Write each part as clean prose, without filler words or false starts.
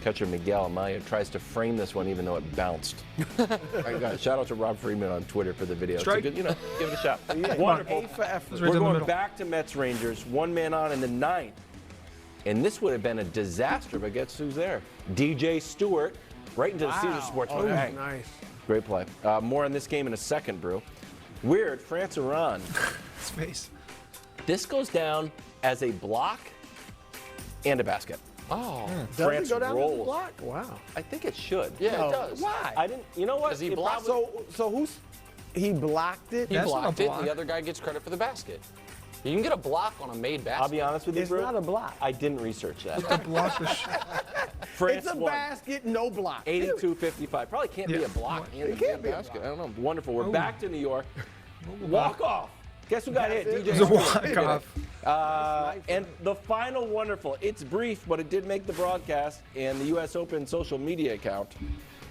Catcher Miguel Amaya tries to frame this one even though it bounced. All right, guys, shout out to Rob Freeman on Twitter for the video. Strike. It's a good, give it a shot. Yeah, Wonderful. We're We're going back to Mets Rangers. 1 man on in the 9th. And this would have been a disaster, but guess who's there? DJ Stewart, right into the Caesar Sportsbook. Bang. Nice. Great play. More on this game in a second, Brew. Weird, France Iran. His face. This goes down as a block and a basket. Oh. Does France it go down rolls. to the block? Wow. I think it should. Yeah, it does. Why? I didn't. You know what? Does he It block? probably- So who's he blocked it? He That's not a blocked it, block. and the other guy gets credit for the basket. You can get a block on a made basket. I'll be honest with you, It's Brew. not a block. I didn't research that. Block the France It's a won. basket, no block. 82-55. Probably can't be Yeah. a block and It a can't be a basket. block. I don't know. Wonderful. We're Ooh. back to New York. Walk off. Guess who got hit? That's it. DJ. It was a Stewart. walk-off. And the final wonderful. It's brief, but it did make the broadcast and the U.S. Open social media account.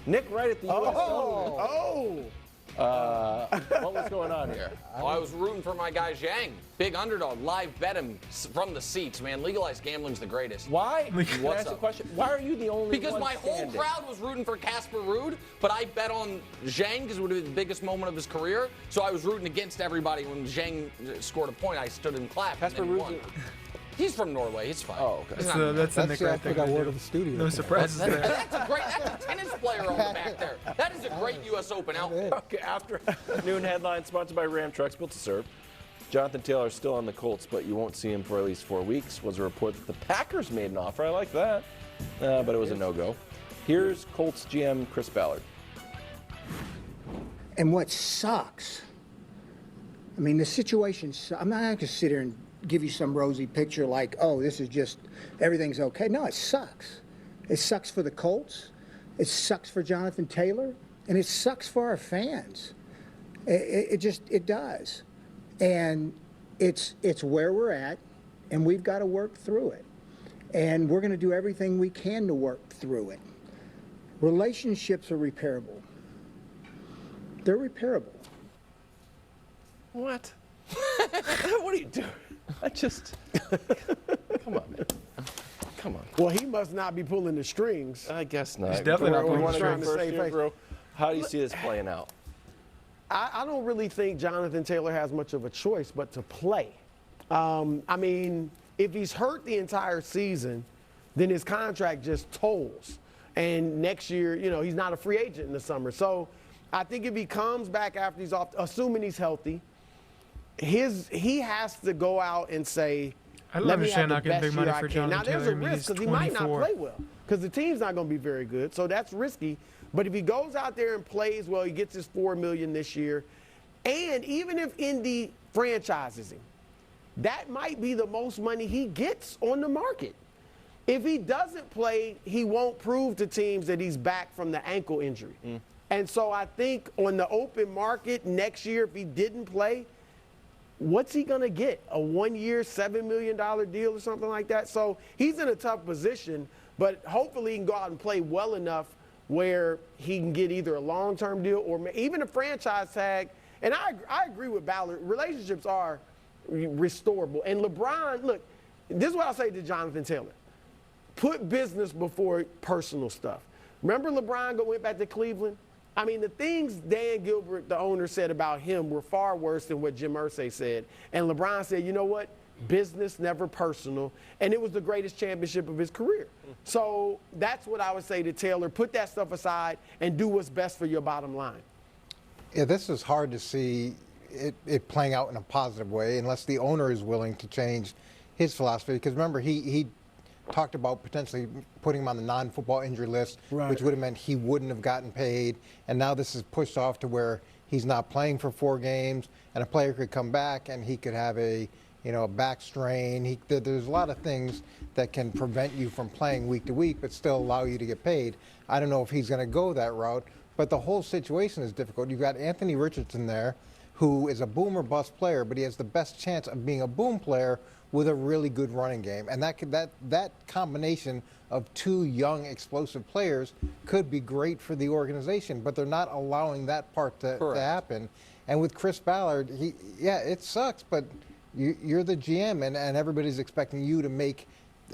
Nick Wright at the U.S. Open. What was going on here? Oh, I was rooting for my guy Zhang. Big underdog. Live bet him from the seats, man. Legalized gambling's the greatest. Why? Can I What's ask a up? question? Why are you the only Because one my whole standing? crowd was rooting for Casper Ruud, but I bet on Zhang because it would have been the biggest moment of his career. So I was rooting against everybody. When Zhang scored a point, I stood and clapped. Casper and then he Ruud. won. He's from Norway. He's fine. Oh, okay. He's That's not- the That's Nick the right there. Africa word of the studio. No surprises there. That's a tennis player on the back there. That is a great U.S. Open outfit. Okay, after noon headline sponsored by Ram Trucks, built to serve. Johnathan Taylor is still on the Colts, but you won't see him for at least 4 weeks. Was a report that the Packers made an offer. I like that, but it was a no-go. Here's Colts GM Chris Ballard. And what sucks, I mean, the situation, I'm not going to sit here and give you some rosy picture like, oh, this is just, everything's okay. No, it sucks. It sucks for the Colts. It sucks for Johnathan Taylor. And it sucks for our fans. It does. And it's where we're at, and we've got to work through it. And we're going to do everything we can to work through it. Relationships are repairable. They're repairable. What? What are you doing? Come on, man. Come on. Well, he must not be pulling the strings. I guess not. He's definitely not We pulling want the to go strings. first Trying to here, save bro. How do you see this playing out? I don't really think Johnathan Taylor has much of a choice but to play. I mean, if he's hurt the entire season, then his contract just tolls. And next year, you know, he's not a free agent in the summer. So I think if he comes back after he's off, assuming he's healthy, he has to go out and say, I don't let me have understand the not getting best big money year I for can. Now, Johnathan there's Taylor. a I mean, risk he's because he might not 24. play well because the team's not going to be very good. So that's risky. But if he goes out there and plays well, he gets his $4 million this year. And even if Indy franchises him, that might be the most money he gets on the market. If he doesn't play, he won't prove to teams that he's back from the ankle injury. And so I think on the open market next year, if he didn't play, what's he going to get? A 1-year, $7 million deal or something like that? So he's in a tough position, but hopefully he can go out and play well enough where he can get either a long-term deal or even a franchise tag. And I agree with Ballard. Relationships are restorable. And LeBron, look, this is what I'll say to Johnathan Taylor. Put business before personal stuff. Remember LeBron went back to Cleveland? I mean, the things Dan Gilbert, the owner, said about him were far worse than what Jim Irsay said. And LeBron said, you know what? Business, never personal. And it was the greatest championship of his career. So that's what I would say to Taylor. Put that stuff aside and do what's best for your bottom line. Yeah, this is hard to see it playing out in a positive way unless the owner is willing to change his philosophy. Because remember, he talked about potentially putting him on the non-football injury list, Right. which would have meant he wouldn't have gotten paid. And now this is pushed off to where he's not playing for 4 games, and a player could come back and he could have a back strain. There's a lot of things that can prevent you from playing week to week, but still allow you to get paid. I don't know if he's going to go that route, but the whole situation is difficult. You've got Anthony Richardson there, who is a boom or bust player, but he has the best chance of being a boom player with a really good running game. And that combination of 2 young, explosive players could be great for the organization, but they're not allowing that part to happen. And with Chris Ballard, it sucks, but you're the GM, and everybody's expecting you to make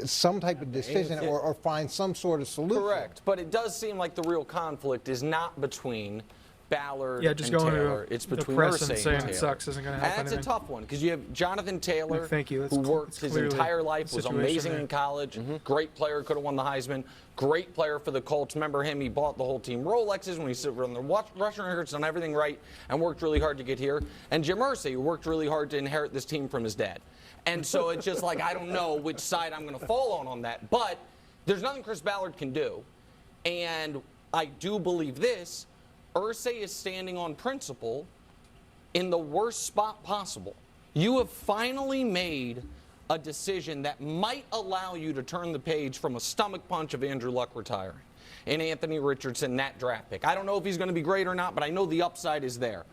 some type of decision or find some sort of solution. Correct, but it does seem like the real conflict is not between Ballard Yeah, just and going Taylor. to It's the between press Irsay and saying Taylor. it sucks isn't going to help And anything. that's a tough one because you have Johnathan Taylor, Thank you. who worked It's his clearly entire life, the was situation amazing there. in college, great player, could have won the Heisman, great player for the Colts. Remember him? He bought the whole team Rolexes when he said on the rushing records, done everything right, and worked really hard to get here. And Jim Irsay, who worked really hard to inherit this team from his dad. And so it's just like I don't know which side I'm going to fall on that. But there's nothing Chris Ballard can do, and I do believe this. Irsay is standing on principle in the worst spot possible. You have finally made a decision that might allow you to turn the page from a stomach punch of Andrew Luck retiring and Anthony Richardson, that draft pick. I don't know if he's going to be great or not, but I know the upside is there.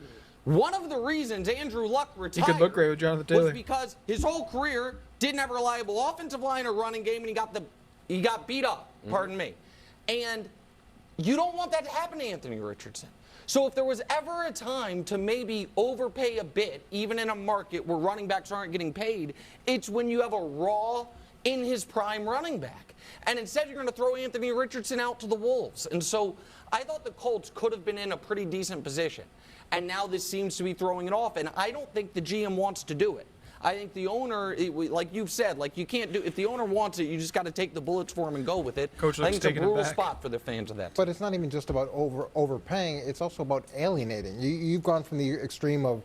One of the reasons Andrew Luck retired could look great with Johnathan Taylor. was because his whole career didn't have a reliable offensive line or running game, and he got beat up, pardon me. And you don't want that to happen to Anthony Richardson. So if there was ever a time to maybe overpay a bit, even in a market where running backs aren't getting paid, it's when you have a raw, in his prime running back. And instead you're going to throw Anthony Richardson out to the Wolves. And so I thought the Colts could have been in a pretty decent position. And now this seems to be throwing it off. And I don't think the GM wants to do it. I think the owner, like you've said, like you can't do. If the owner wants it, you just got to take the bullets for him and go with it. Coach I think it's a taking it brutal back. spot for the fans of that. But it's not even just about overpaying. It's also about alienating. You've gone from the extreme of